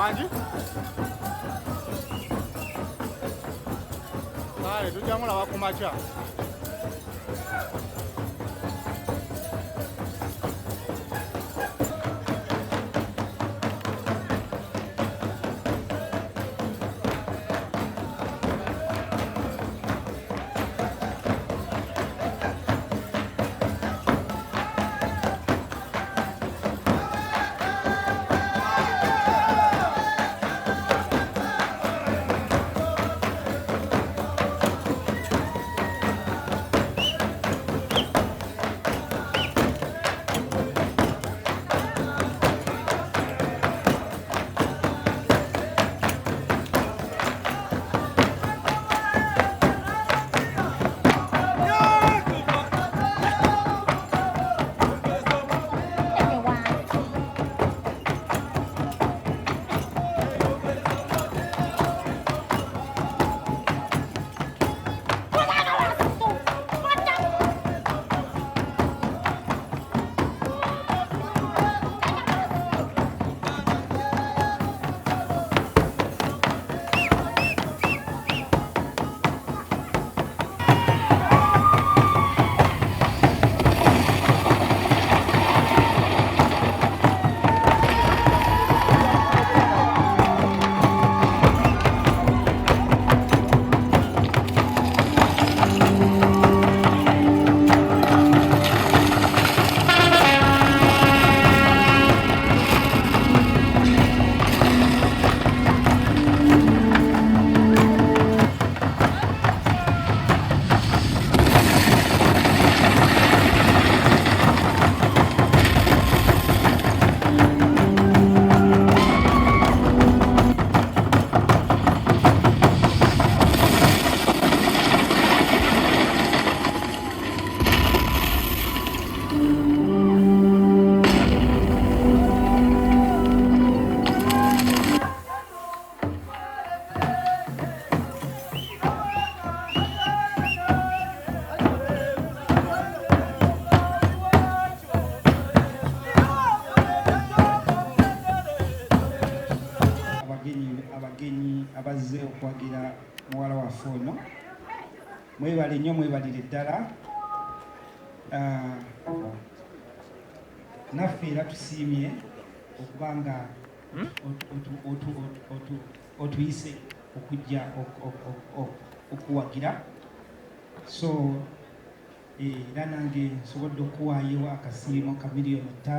Wanji? Kale tujamula bakumacha. Abazze okwagira muwala waffe ono mwebale nnyo mwebalire ddala naffe era tusiimye okuba nga otuyise okujja okuwagira so era nange nsobodde okuwaayo akasiimo ka miliyoni 5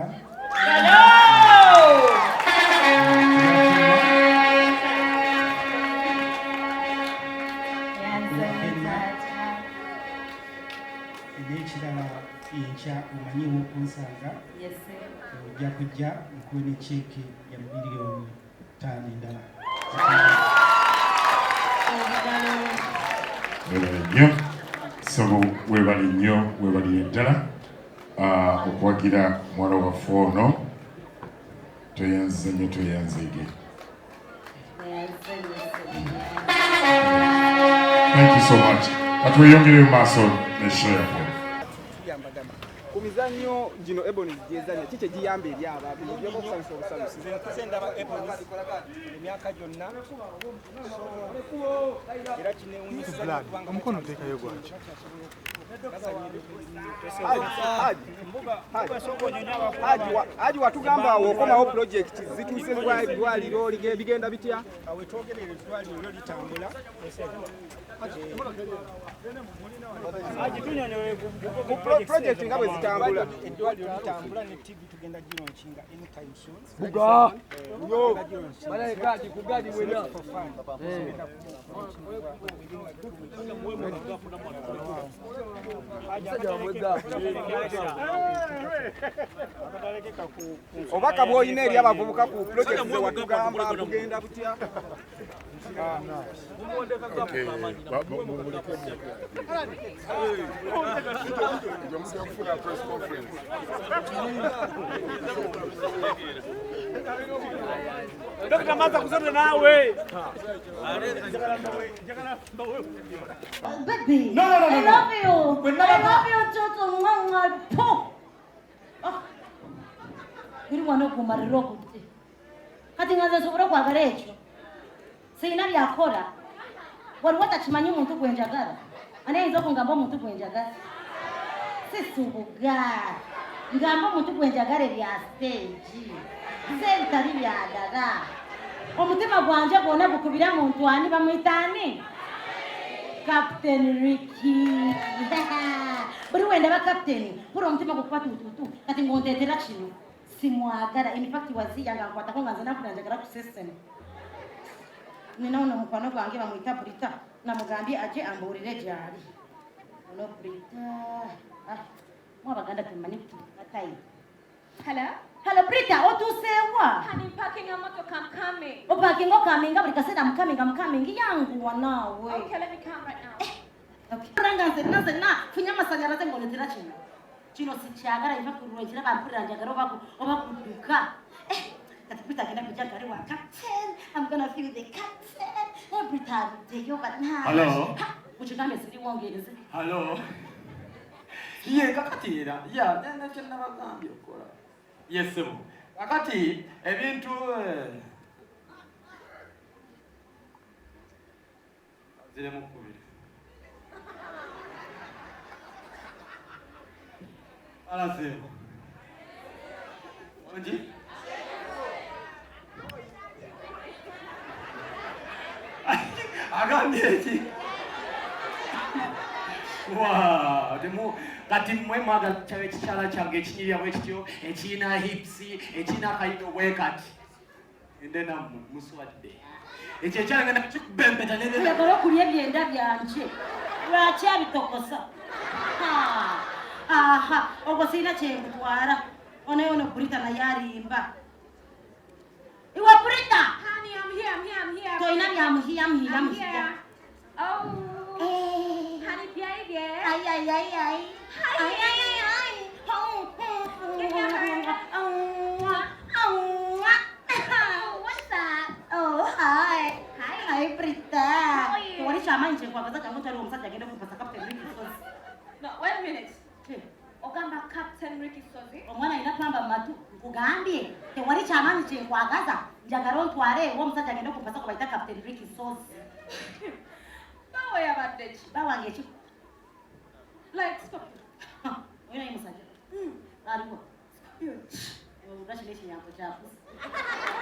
n'ekirala enkya omanyiwo okunsanga ojja kujja nkuwe ne cheeke ya miliyoni 5 endala. nnyo sabo webali nnyo webalire ddala okwagira muwala waffe ono toyanze nnyo toyanzeege. Thank you so much. Atweyongere mu maaso n'eshare kumizanyo gino Ebony gyezanya kiki giyamba eri abantu by'okusanyusa obusanusi sendaba Ebony emyaka gyonna era kinewunyisa omukono oteekayo gwaki Haji watugamba okomawo project zituuse eddwaliro bigenda bitya wetwogerera eddwaliro litambula project nga bwe zitambula eddwaliro litambula ne TV tugenda gironkinga anytime soon. Buga yo malaikati kugadi wena obaka bw'olina eri abavubuka ku project ze watugamba kugenda butya Dr. Maza kusema nawe. Baby, no. I love you. I love you, Toto. Po. Ah. Iri mwana kumariro kuti. Kati kati ngaze nsobola okwagala ekyo sirina byakora waliwo takimanyi omuntu gwenjagala ani ayinza okungamba omuntu gwenjagala sisubuga ngamba omuntu gwenjagala ebya stage sebitali byadala omutima gwanje gwonna gukubira muntu ani bamwitaani Captain Ricky buli wendaba Captain buli omutima gukuba tututu kati ngondeetera kino simwagala in fact waziya nga nkwatako nga nze nafuna njagala ku system nina uno mukwano gwange bamwita Brita namugambye aje ambuulire gyali ono Brita mwabaganda temanyi kutayi Hello Brita otuseewa Honey, parking a motor, I'm coming. opakinga okaminga buli kaseera I'm coming yanguwa naawe Okay, let me come right now. Kuranga nzenna funya amasanyalaze ngonetera kino sikyagala iva kulwekira bampulira njagala oba kudduka kati Brita agenda kujja gari wa captain I'm gonna feel the captain every time take over now Hello ukigambe siri wongereze Hello Ye kakatira ya nenda kyonna bagambye okola Yes sebo kakati ebintu zile mukubiri Ala sebo Onji agambye ki Wow, demo kati mwe mwaga chawe kichala change ekinyirya bwe kityo ekina hips ekina kaito wekati endena muswadde ekyo kyalanga nakikubembeta nene uyagala okulya ebyenda byanje lwaki abitokosa aha ogwo sirina kyengutwala onayo ono Brita naye alimba iwe Brita Honey, I'm here. toyina byamuhiya I'm here. Oh. Honey, baby. Ay. What's that? Oh, hi. Hi, Brita. How are you? Wali chama nje kwa kaza changu tari omusajja agenda kupasa Captain Ricky Sozi. No, wait a minute. Ogamba Captain Ricky Sozi. Omwana ina pamba matu kugambye tewali chama nje kwa kaza njagala ontwale wo omusajja agenda kupasa kwa baita Captain Ricky Sozi. Bawe yabadde ki? Bawange ki? Like, stop. Oyina ye musajja. Aliwo. Ugashile ekinyango kyafu.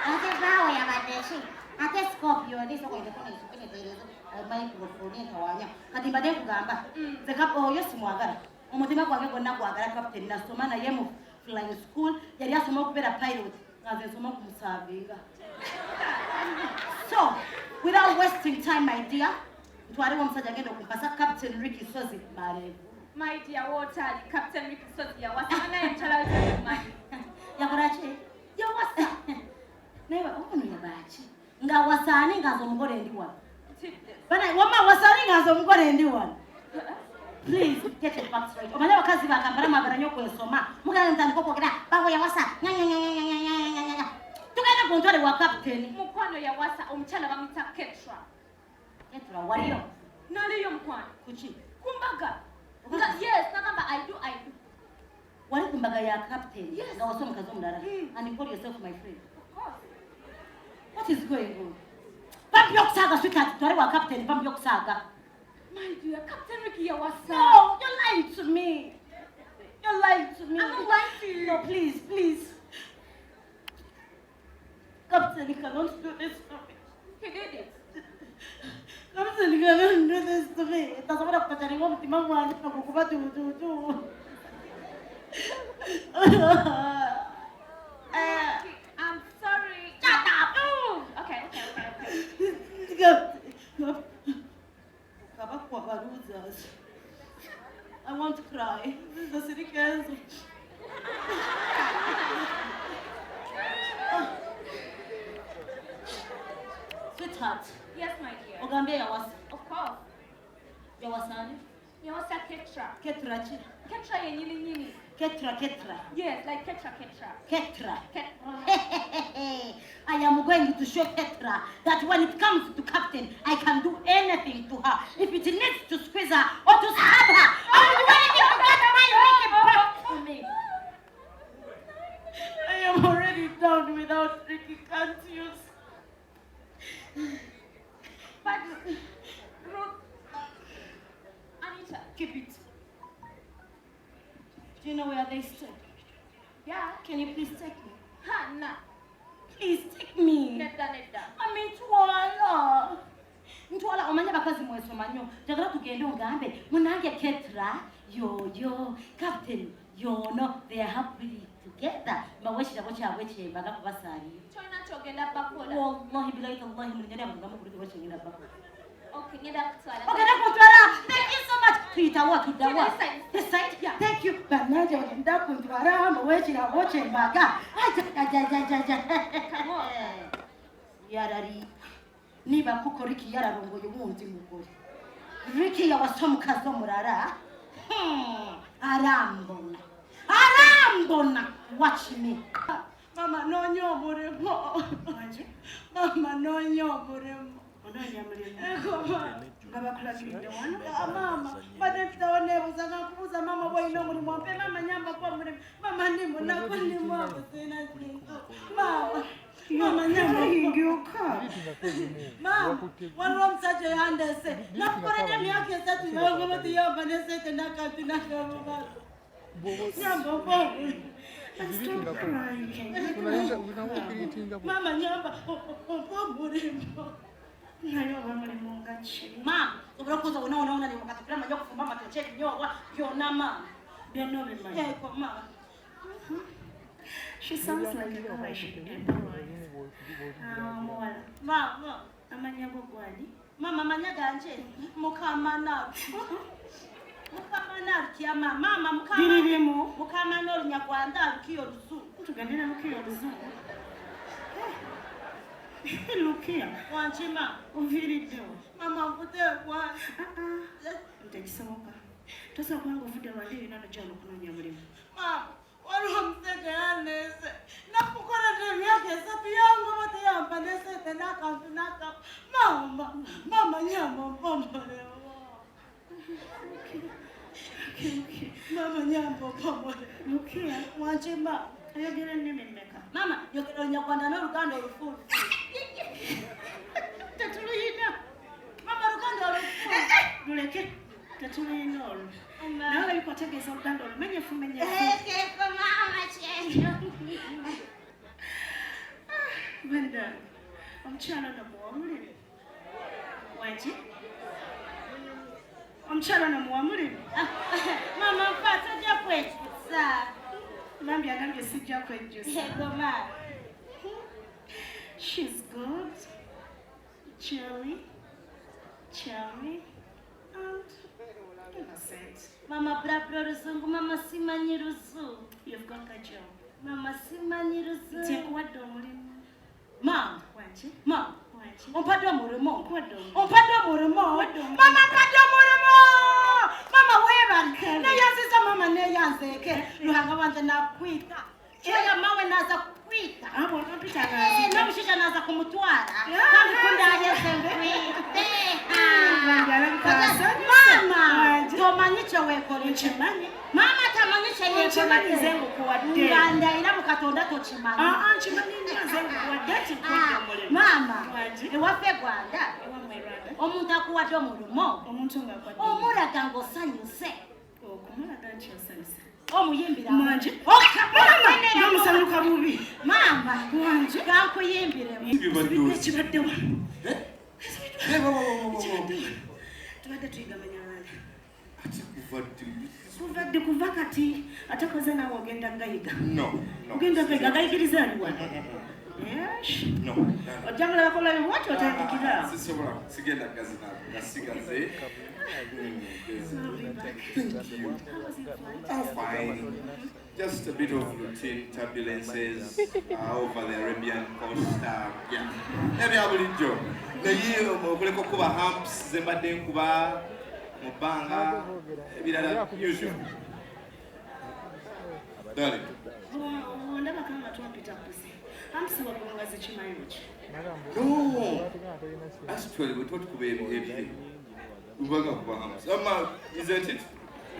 Ate bawe yabadde ki? Ate Scorpio ndiso kwende kuneterezo microphone entawanya kati mbadde nkugamba nze oyo simwagala omutima gwange gwonna gwagala Captain nasoma naye mu flying school yali asoma okubeera pilot nga nze nsoma okumusavinga so without wasting time my dear ntwaliwo omusajja agenda okumpasa Captain Ricky Sozi balevu My dear, what are Captain Ricky Sozi yawasana enkyala y'okumanyi. yakola ki yawasa naye ono yabaki nga wasaani nga nze omugole ndi wano bana wama wasaani nga nze omugole ndi wano please get it back straight omanye abakazi bakambala mwagala nnyo okwesoma mugala ntandika okwogera bawe yawasa tugenda ku ntwale wa Captain Mukwano yawasa omukyala bamuyita Ketra. Ketra waliyo Naliyo mukwano. kuki Kumbaga. Yes, nagamba I do. wali ku mbaga ya Captain Yes. nga wasa omukazi omulala and you call yourself my friend Of course. what is going on pampi yokusaaga sweetheart twale wa Captain pampi yokusaaga My dear, Captain Ricky yawasa. no you're lying to me you're lying to me I'm not lying to you. no please Captain you cannot do this to me He did it. Captain you cannot do this to me tasobola kukataringa omutima gwange nokukuba tututu I'm sorry. Shut up! Okay. I want to cry. The city cancel. Sweetheart, Yes, my dear. ogambye yawasa. Of course. Yawasani? Yawasa Ketra. Ketra chi? Ketra yenyini. Ketra. Yes, like Ketra. Ketra. Ketra. I am going to show Petra that when it comes to Captain, I can do anything to her. If it needs to squeeze her or to stab her, I will do anything to get my Ricky back to me. I am already down without Ricky, can't you? But, Ruth, Anita, keep it. Do you know where they stay? Yeah. Can you please take me? Hannah. Please take me. Neda. I mean, Ntwala omanya bakazi mwesoma nnyo njagala tugende ongambe munange Ketra yoyo Captain yono they are happy together baweshirabo kyabwe kyembaga kubasaaliyo Chona chogenda bakola. Wallahi billahi tallahi mulingana abantu kuri bashingina bakola. Okay, ngenda kutwala. Okay, nakutwala. Thank you so much. Tuitawa tudawa. This side. Yeah. Thank you. Banaje wagenda kutwala baweshirabo kyembaga. Come on. Yarari. Niba kuko Ricky yararongoye ubundi mugore Ricky yawasomukazi omurara arambona watch me mama nonyomuremo mama nonyomuremo ngabakulakiridde wano mama badetitawonebuza ngakubuza mama bwolina omulimu mpe mama nyamba kwa mulemu mama ndimunako ndimwabo sina kintu mama nyamba ingioka mama waliwo omusajja yandese nakukoledde emyaka esatu yongomotiyomba nesente nakati nakamubala nyamba obwobuli mama nyamba obwomulimo naye oba mulimu nga ki mama obula okuza wonawonaona niwakatukira manya okufumba amatoke ebinyobwa byonna mama byonna obimanyi eko mama. She sounds like a girl I should employ. Mama, amanya gwali. Mama amanya ganje. Mukamana. Mukamana kyama mama mukamana. Dirimo. Mukamana olunyagwanda lukiyo luzu. Tugandira lukiyo luzu. Look here. Wanchima, uviridde. Mama mputekwa. Ntekisoboka. Tosa kwangu vude wali binano kyalo kunonya mulimu. Mama, waliwo omusajja yandese. Nakukoledde emyaka esatu yangu bateyamba nesente n'akantu n'akamu. Mama nyamba mpombolewo. Mama nyamba mpombolewo. Look here. Wanchima, ayogera nnimi mmeka. Mama, yogera Olunyarwanda n'Oluganda olufulu. Tetuluyina. Mama Luganda olufulu. Luleke. Tetuluyina olwo. Nawe bikotegeeza Oluganda olumenyefu menyefu. Keko mama kyenyo. Benda. Omukyala namuwamulire. Wanki? Omukyala namuwamulire. Mama mpa tojja kwejjusa. Mambi agambye sijja kwejjusa. Keko mama. She's good, charming, and innocent. Mama brabro ruzungu, mama simanyi ruzu. You've got a job. Mama simanyi ruzu. Take what mulimu. Mama. Wanchi? Mama. Wanchi? Ompadde omulimo. Ompadde omulimo. Mama mpadde omulimo. Mama weebalike. Neyanziza mama neyanzeeke. Luhanga wanje nakwita. Kyoya mawe naza kukwita. Abo napita nazi. Namushisha naza kumutwara. Kandi kundayeze nkwite. Mama, tomanyiche wekole chimanyi. Mama tamanyiche yekole zengu kuwadde. Nganda ira mukatonda tochimanyi. Chimanyi nzengu kuwadde kwenda mulimo. Mama, ewafe Rwanda. Omuntu akuwadde omulimo. Omuntu ngakwadde. Omulaga ngosanyuse. Okumulaga nkyosanyuse. Omuyimbira manje. Mama, namusaluka bubi. Mama, wanje gankuyimbire. Kibadde wa. Tubadde tuyigamanya wale. Ati kuvadde kuva kati atakoze nawe ogenda gayiga. No. Ogenda gayiga gayigiriza ali wano. Yes. No. Ojangala bakola biwati otandikira. Sisobola sigenda gazi na gasigaze. Oh, fine. Just a bit of routine turbulences over the Arabian coast. Yeah. Maybe I will enjoy. Naye kuba humps zembadde nkuba mubanga ebirala usual. Darling. Ndaba kama tumpita kusi. Humps wagonga zichimayuchi. No. Actually, we thought kuba ebire. Ubanga kuba humps. Isn't it?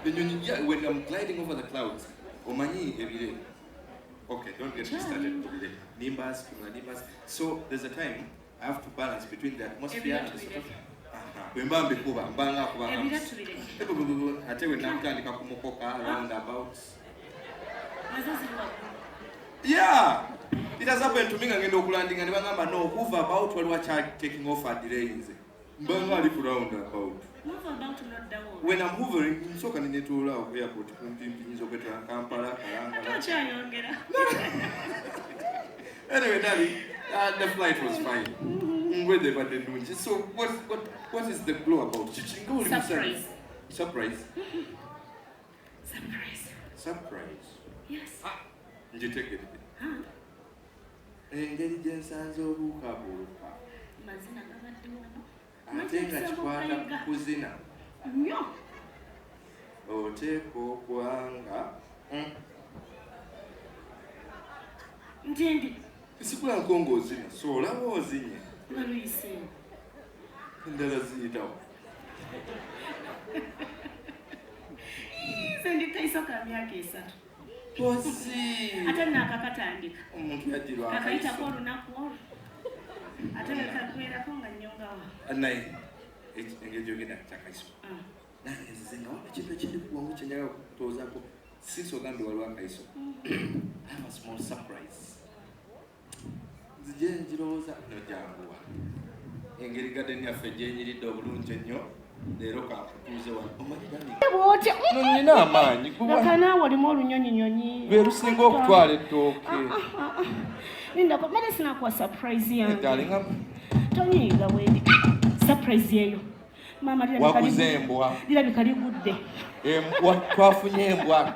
When I'm gliding over the clouds, omanyi ebire. Okay, don't get me started with the nimbus, So there's a time I have to balance between the atmosphere and the sort of... Mbambe kuba, mbanga kuba. Ate we namtandika kumukoka roundabouts. Yeah! It has happened to me ngende okulandinga ne bagamba no, move about waliwo taking off at delays. Mbanga ali ku roundabout. Move about not down. When I'm hovering, nsoka ninetula ku airport kumpimpi nyizo kwetwa Kampala, Kalanga. Anyway, Daddy, the flight was fine. So what is the glow about? Surprise. Surprise? Surprise. Yes. Did you take it? Engeri gyensanze obuukabuuka mazina gabadde wano ate nga kikwata kuzina nnyo oteeka okwanga ntendi sikula nkonga ozina so olaba ozinye nga luyiseewo endala ziyitawo nze ndi kaiso ka myaka 3 Posi. Ate nakakatandika. Omuntu yajirwa. Akayitako olunaku olwo. Ate nekakwirako nga nnyongawo. Naye engeri ogenda kyakaiso. Naye nzize nga waba kintu ekindi kuwangu kyenjagala kutoozaako since ogambye waliwo akaiso. I have a small surprise. Nzije njirowooza nojanguwa. Engeri gadeni yaffe gyenyiridde obulungi ennyo. Leero kakutuuze wano. Omanyi dani? Nina amaanyi. Nakanaawe olimu olunyonyinyonyi. Lwe lusinga okutwala ettooke. Lindako, mmere sinakuwa surprise yange. Darling, Tonyiiga bwedi. Surprise eyo. Mama wakuze embwa. Lirabika ligudde. Twafunye embwa.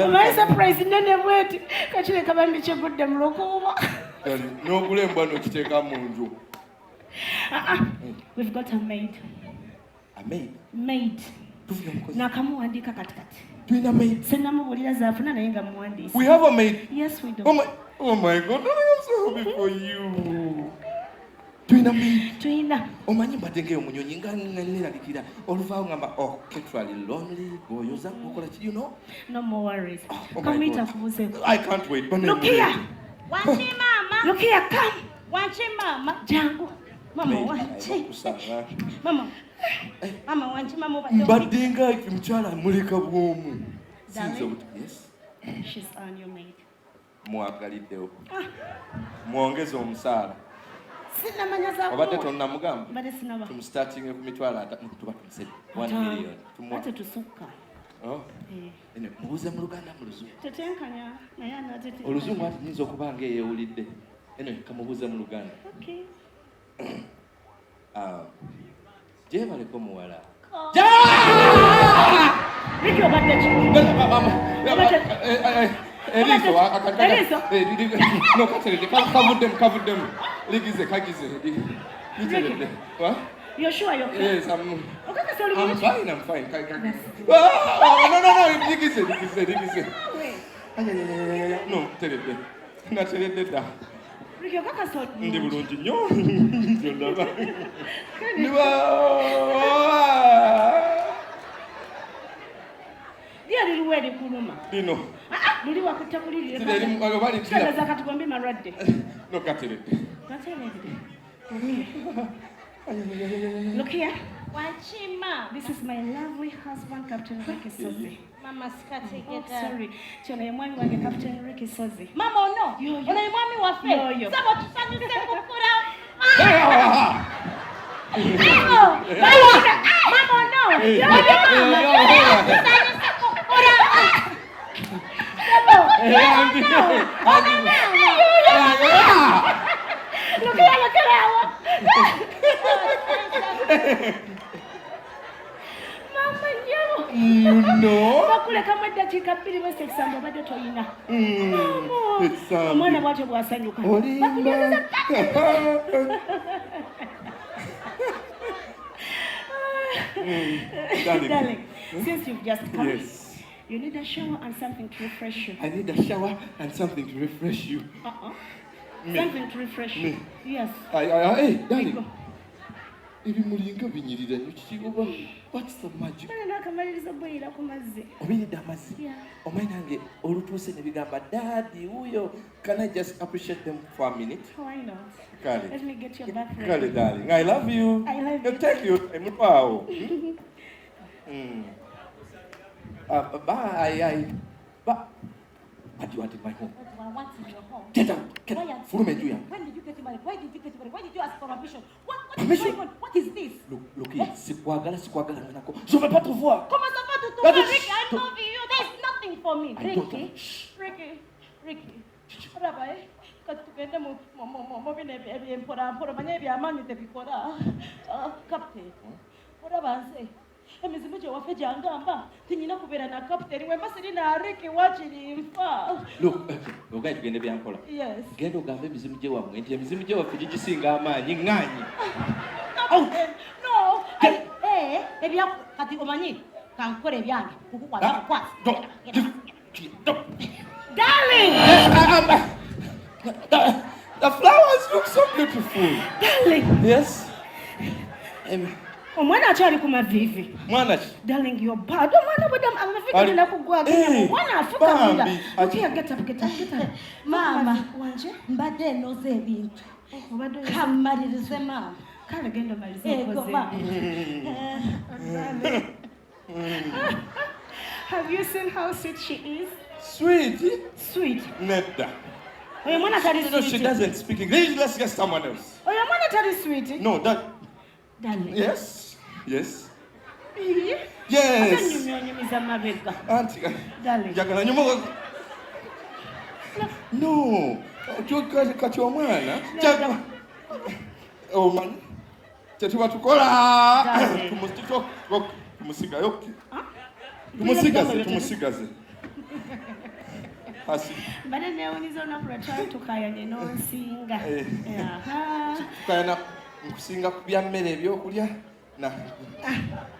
Omanyi surprise nene bweti. Kakireka bambi kigudde mu lukuubo. N'ogula embwa n'okiteeka mu nju. We've got a maid. A maid? Maid. Nakamuwandiika katikati. Tulina maid? Sennamubuulira zaafuna naye nga muwandiisi. We have a maid? Yes, we do. Oh my God, I'm so happy for you. Tulina maid? Tulina. Omanyi mbadde ngeyo munyonyi nga nerabikira oluvaawo ngamba actually lonely goyoza okola ki, you know? No more worries. Come eat akubuzeeko. I can't wait. Look here. Wanchi mama. Look here, come. Wanchi mama. Jangu. Mama wanchi. Mama. Mama wanchi mama obadde. Mbadde nga mukyala muleka bwomu. Yes. She's on your maid. Mwagaliddewo. Mwongeze omusaala. Sinamanya za obadde tonnamugamba. Mbadde sinaba. Tumustarting ku mitwalo tuba tumused 1 million. Ate tusukka. Oh. Ene mubuuze mu Luganda mu Luzungu. Tetenkanya naye anatetenkanya. Oluzungu ati nyinza okuba nga eyeewulidde. Ene kamubuuze mu Luganda. Okay. Gyebaleko muwala. Riki obadde ki? Eriso akakaka. No katerede kavuddemu. Ligize kagize. What? You're sure you're okay? Yes, I'm fine. No. Ligize. No, terede. Na terede da. Riki okakasa ndi bulungi nnyo. Ndaba. Dia liliwe likuluma. Lino. Luli wakuta kuliri. Tideri bali tira. Kaza katugombe malwadde. No katerede. Okay. Look here. Wachima. This is my lovely husband, Captain Ricky Sozi. Mama sikategeta. Sorry. Chona yemwami wange Captain Ricky Sozi. Mama ono. Ona yemwami wafe. Sabo tusanyuse kukura. Mama ono. Look at Mama, you know? Bakuleka mu eddakiika 2 bese ekisamba badde toyina. Omwana bw'atyo bw'asanyuka. Darling, since you've just come, yes. You need a shower and something to refresh you. I need a shower and something to refresh you. Something to refresh you. Yes. Hey, darling. Ebimulinga binyirira nnyo kikikuba. What's the magic? Nakamaliriza bwira ku mazzi. Obinyidde amazzi? Omanyi nange olutuuse ne bigamba daddy wuyo. Can I just appreciate them for a minute? Why not? Kale. Let me get your back ready. Kale darling, I love you. I love you. Thank you. Wow. Bye. What do you want in my home? What I want in your home. Get out. Get out. Follow me, Julia. When did you get married? Why did you get married? Why did you ask for permission? What Permission? is going on? What is this? Look, sikuagala nanako. Je veux pas te voir. Comment ça va te trouver, Ricky? I love you. There's nothing for me. Ricky. Rabbi, katugende mu bine ebyempora manye ebyamanyi tebikora. Captain. Orabanze. Emizimu gye waffe gyangamba tinyina kubeera na kapiteni wemba siri na Ricky wakirimfa. Look, ogaye tugende byampola. Yes. Genda ogambe emizimu gye wammwe nti emizimu gye waffe gigisinga amaanyi ŋŋaanyi. No. Ebya kati omanyi kankora ebyange kukukwata. Darling! The flowers look so beautiful. Darling! Yes? Omwana akyali ku mavivi. Mwana ki? Darling, you're bad. Omwana bwe amavivi genda kugwa genda. Omwana afukamira. Get up. Mama, wanje mbadde enoza ebintu. Kamalirize mama. Kale genda malize koze. Have you seen how sweet she is? Sweet? Nedda. Oyo mwana tali sweet. No, she doesn't speak English. Let's get someone else. Oyo mwana tali sweet. No, that... Darling. Yes. Yes. Auntie. Darling. Jagala nyomo. No. Kati omwana. Oh man. Tetuba tukola. Tumusiga yoki. Tumusigaze. Asi. Bana neonizo na prachara tukayanye nonsinga. Tukayana nkusinga kubya mmere ebyokulya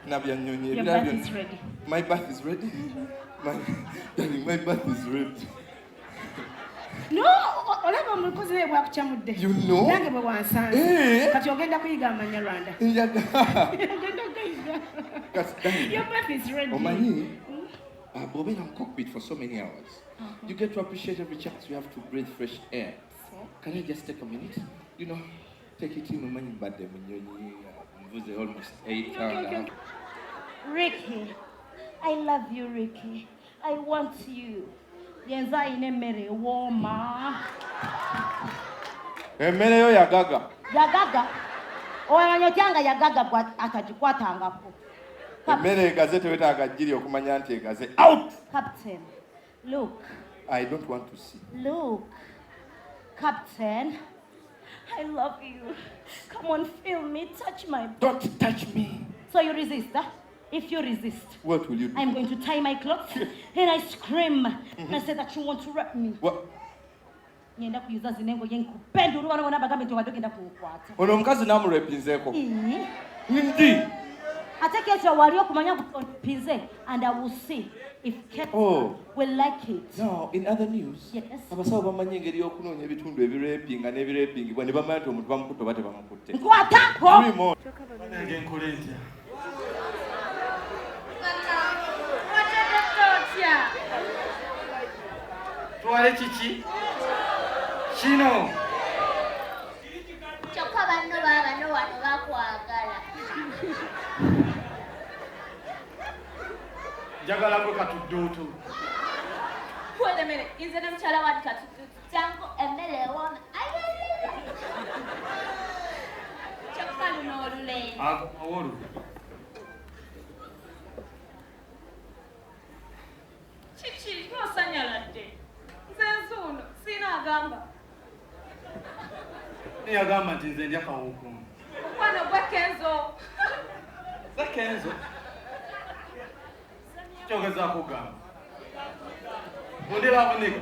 na byanyonyi ebirabyo. Your bath is ready. My bath is ready. My bath is ready. No, olaba omukozi we bwakukyamudde. You know? Nange bwe wansanze. Kati ogenda kuyiga amanyarwanda. Your bath is ready. Omanyi, bw'obeera mu cockpit for so many hours, you get to appreciate every chance you have to breathe fresh air. Can I just take a minute? You know, take it in, omanyi mbadde munyonyi, mvuze almost 8 hours. Ricky, I love you, Ricky. I want you. Yenza ine mere woma. Emmere yo yagaga. Yagaga. Owanyo kyanga yagaga kwa akajikwatangako. Emmere egaze tewetaaga jjiri okumanya nti egaze. Out! Captain, look. I don't want to see. Look. Captain, I love you. Come on, feel me, touch my... Don't touch me. So you resist, huh? If you resist, what will you do? I'm going to tie my clothes and I scream and I say that you want to rape me. What? Nyenda kuyuza zinengo yenkupenda uruwana wana bagame nti wadogenda kukwata. Ono omukazi namurepinzeeko. Ndi. Ate kesho wali okumanya kupinze and I will see if Kate will like it. No, in other news, yes. Abasawo bamanyi engeri y'okunoonya ebitundu ebirepinga n'ebirepingibwa ne bamanya nti omuntu bamukutte oba tebamukutte. Nkwatako! Nange nkole ntya? Tuwale kiki? Kino. Kyokka banno baabano wano bakwagala. Njagala gwe katudduutu. Wait a minute, nze ne mukyala wadi katudduutu. Jangu emmere ewooma. Kyokka luno olulenzi. Awolu. Kiki n'osanyaladde? Nze nzuuno siina agamba. Yagamba nti nze ndya kawuukumu. Mukwano gwe Kenzo. Ze Kenzo? Kyogezaako ogamba. Mundira abuniga.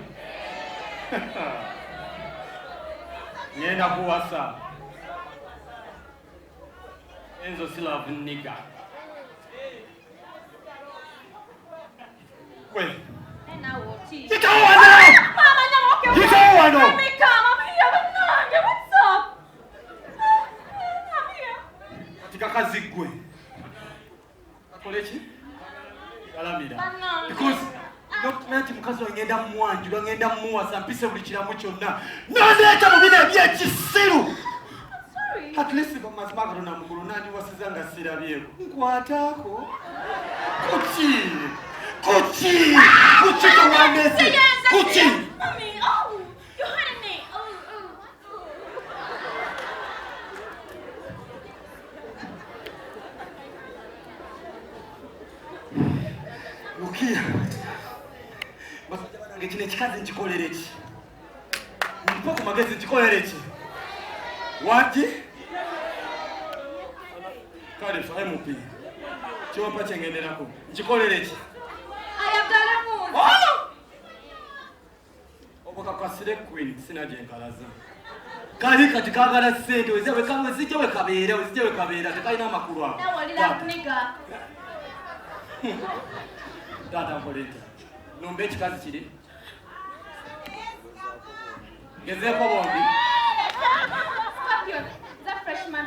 Ngenda kuwasa. Enzo silavu nigga. Wait. And now what is? Get out now! Mama, no, okay. Get out now! Let me come. I'm here. I'm here. What's up? I'm here. mukazi ngenda mwanjula ngenda muwasa mpise buli kiramu kyonna nondeeta mu bino ebyekisiru at least bamazima Katonda mukulu nandiwasiza nga sirabyeko nkwataako kuki towandese kuki Mommy, oh, you're hurting me. Lukia basajja banange kino ekikazi nkikolere ki mpo ku magezi nkikolere ki waki kale faye mupi kyompa kyengenderako nkikolere ki Ayagala munno. obukakasire queen sina gyenkalaza kali kati kagala ssente wezijja wekabeera tekalina amakulu ago Nawulira kuniga. taata nkoleta nomba ekikazi kiri gezeeko bombi Scorpion, is that freshman?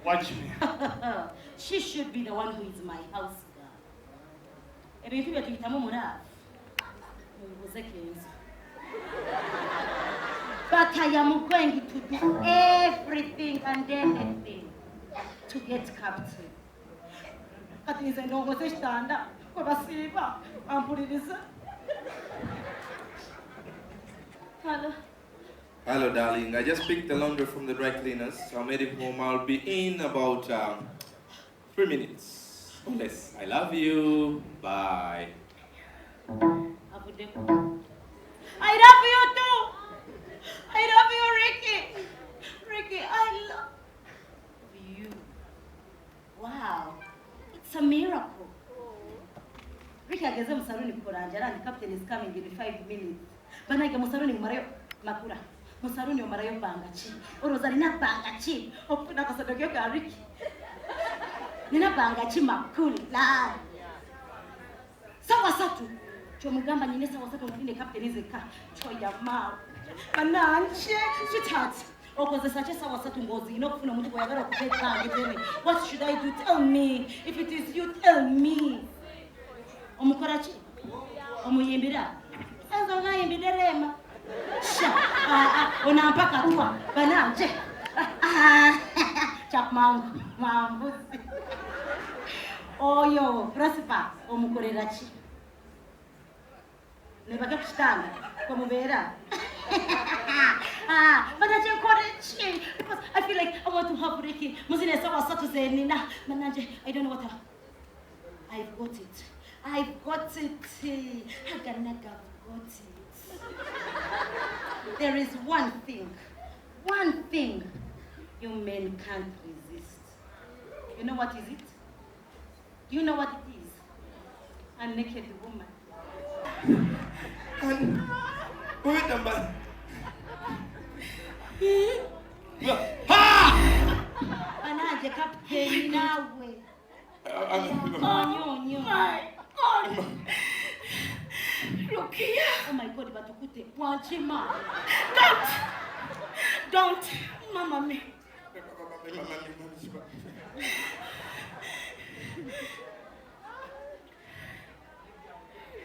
Watch me. She should be the one who is my house girl. Ebintu bye tuyitamu murafu. Mubuze kenzo. But I am going to do everything and anything to get captain. Kati nize ndongoze shitanda kwa basiba ampuliriza. Hello. Hello, darling. I just picked the laundry from the dry cleaners, so I'm heading home. I'll be in about 3 minutes. Oh, yes. I love you. Bye. I love you too. I love you, Ricky. Ricky, I love you. Wow, it's a miracle. Ricky ageze musaruni kurangira and the captain is coming in 5 minutes. Banage musaruni marayo makura. Musaruni marayo bangachi. Orozali na bangachi. Okuna kasadogyo ka Ricky. Nina bangachi makula. Sawa satu. Chomugamba nyine sawa satu ngine captain izeka. Choya ma. Ananje sweetheart. Okozesa che sawa satu ngozi inokufuna umuntu koyagala kupeta ngitene. What should I do? Tell me. If it is you, tell me. Omukorachi. Omuyimbira. Enzo nga yimbirema. Sha. Ona mpaka tuwa. Bananje. Chap mambu. Oyo, Prosper, omukorerachi. Nebaga kushitanga komubera. But I just korechi because I feel like I want to have Ricky. Muzine sawa satu zenina. Mananje, I don't know what I've got it. I've got it. Haganaga got it. There is one thing you men can't resist. You know what is it? Do you know what it is? A naked woman. Wait a minute. Anaje kapteni nawe. Look here. Oh my God, batukute. Wachima. Don't. Mama me.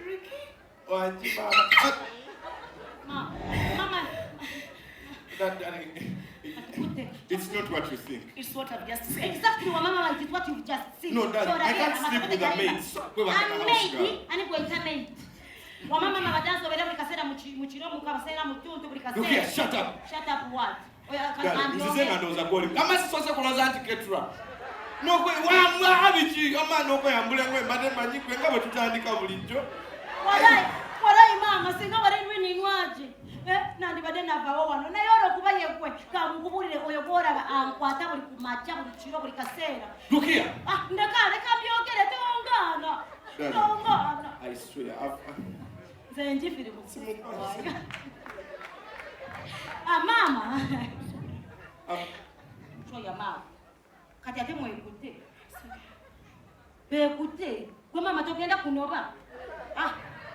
Ricky? Mama. It's not what you think. It's what I've just said. Exactly what Mama is what you've just said. No, darling, I can't sleep with a maid. Wamama mabadanzo bera blikasera muchiro mukabasera mutuntu blikasera. Look here, shut up. Shut up what? Darling, mzisema ndo uzaboli. Kama sisose kuloza antiketra. Nokwe wa abichi ama nokwe yambule ngwe mbade manyikwe ngabo tutandika bulijjo. Walai mama singa wale wini nwaje. Nandi bade navawo wano na yoro kubaye kwe kamukubulire oyo bora ankwata buli kumacha buli chiro buli kasera. Look here. Ndakale kambyogere tongana. Tongana. I swear Zenji fili musimu. Mama. Choya mama. Kati ate mwe ekute. Bekute. Kwa mama togenda kunoba.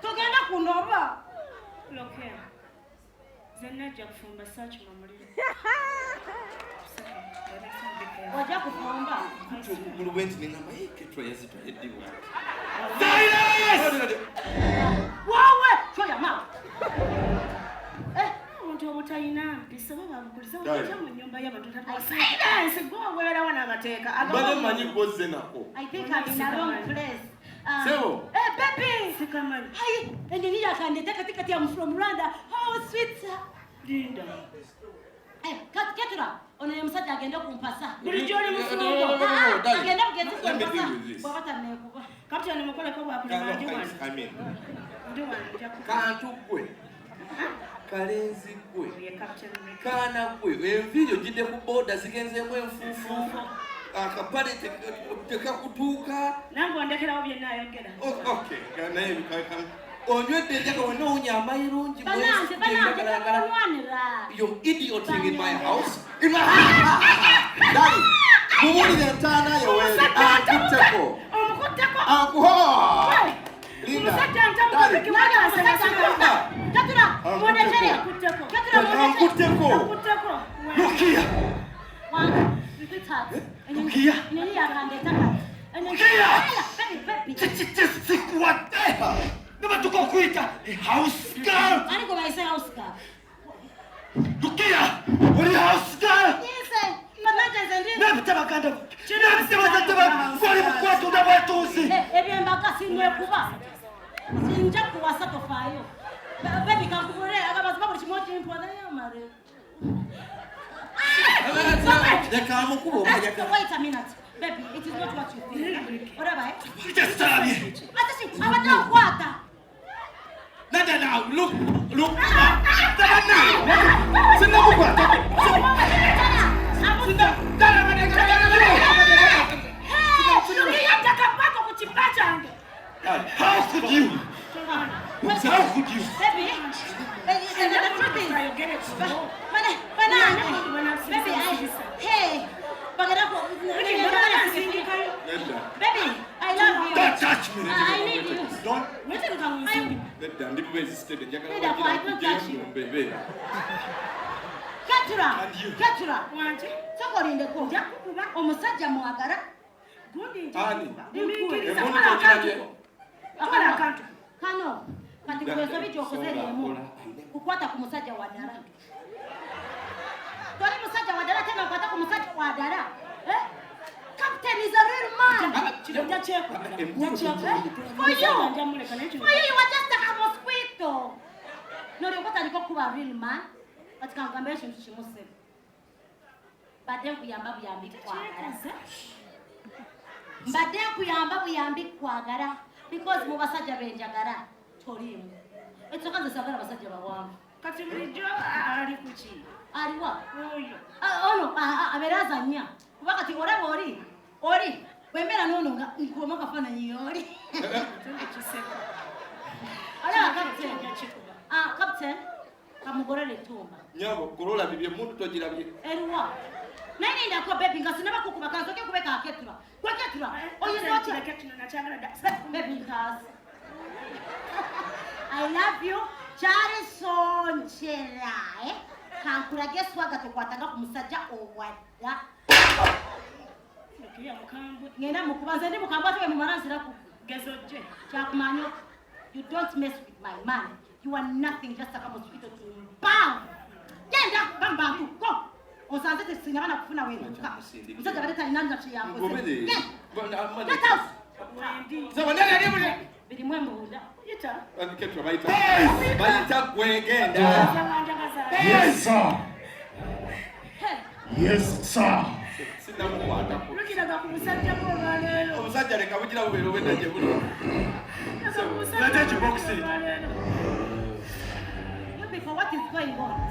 Togenda kunoba. Look here. Zenna kufumba search mamuliro. Wajja kufumba. Mulubenti ningamba Ketro yazita ediwa. Wawe, choya mama. Omuntu omutayina mpisa baba bukuliza okujja mu nyumba y'abantu silence gwawera wana amateeka Bade manyi gozze nako. I think I'm in a wrong place. Sebo. Hey, baby! Sikamani. Hi! And then you can take katikati I'm from Rwanda. Oh, sweet. Linda. Hey, Ketura, ono msajja agenda kumpasa. Bulijjo oli mufumbo. Agenda kugenda kumpasa. Bwabata nekuba. Kapteni mukole ko bwakulema ndi wano. Ndi wano Kantu gwe. Kalenzi gwe. Kana gwe. Envidio jide ku boda zigenzemu enfufu. Akapale tekakutuuka. Nange ondekerawo byenna ayogera. Okay, naye bikaka. Onywedde enjaga wonna onyama irungi. Bananze onwanira. You're idioting in my house. In my house. Daddy, mumulire entaana yoweri. Akutteko. Omukutteko. Akuho. Linda. Musajja ntamukutteko. Ketura, munetere. Akutteko. Akutteko. Lukia. Lukia. Nini yakandeta kati. Lukia. What? Never took a quita. House girl. Ani ko baise house girl. Lukia. What is house girl? Yes, manager zendi. Never tell a kind of. She never said what the very quite to the Batusi. Ebyembaka sinwe kuba. Sinja kuwasa tofayo. Baby kankubure akabaza buli kimoti impona yamare. Wait a minute. Baby, it is not what you think. What about it? Just tell me. I don't want Nada now, look. How could you? How could you? Baby, hey, baby, I love you. Don't touch me. I need you. Don't. Ketura. Sokolindeko. Omusajja mwagala. Kano. Kati kweso bichokozeremu. Kukwata ku musajja wa dara. Tori musajja wa dara tena kukwata ku musajja wa dara. Captain is a real man. For you, you are just a mosquito. No, you got to go to a real man. But can come back to Shimose. But then we are Babi Kwagara. Because Mubasaja Benjagara told him. It's a kind of Sagara Basaja. Katibulijjo ali kuki? Aliwa. Oyo. Ono aberaza nya. Wakati ori. Wemera nono nga nkoma kafana nyori. Tunde kiseko. Ala captain. Captain. Kamugorele tumba. Nyabo kurola bibye muntu togirabye. Aliwa. Nani ndako baby ngasinaba kukuba kanzo ke kubeka Ketura. Kwa Ketura. Oyo noti na Ketura na chagala da. Baby nkas. I love you. Chari sonchera, Kankuraje swaga tukwatanga ku musajja owada. Lukia mukambwe. Ngenda mukubanza ndi mukambwe ate mu maranzira ku Gezoje. Chakumanyo. You don't mess with my man. You are nothing just like a mosquito to bam. Genda bamba go. Osanze tesina bana kufuna wewe. Musajja baleta inanga chiyako. Ngobede. Get out. Sema nani aliye? Bili mwembo hunda. Yita. Ketura bayita gwegenda. Yes, sir. Hey. Yes, sir. Sinamukwata. Lukiraga ku musajja ko lero. Omusajja leka bugira bubero bwedde buno. Let's box it. Look before what is going on.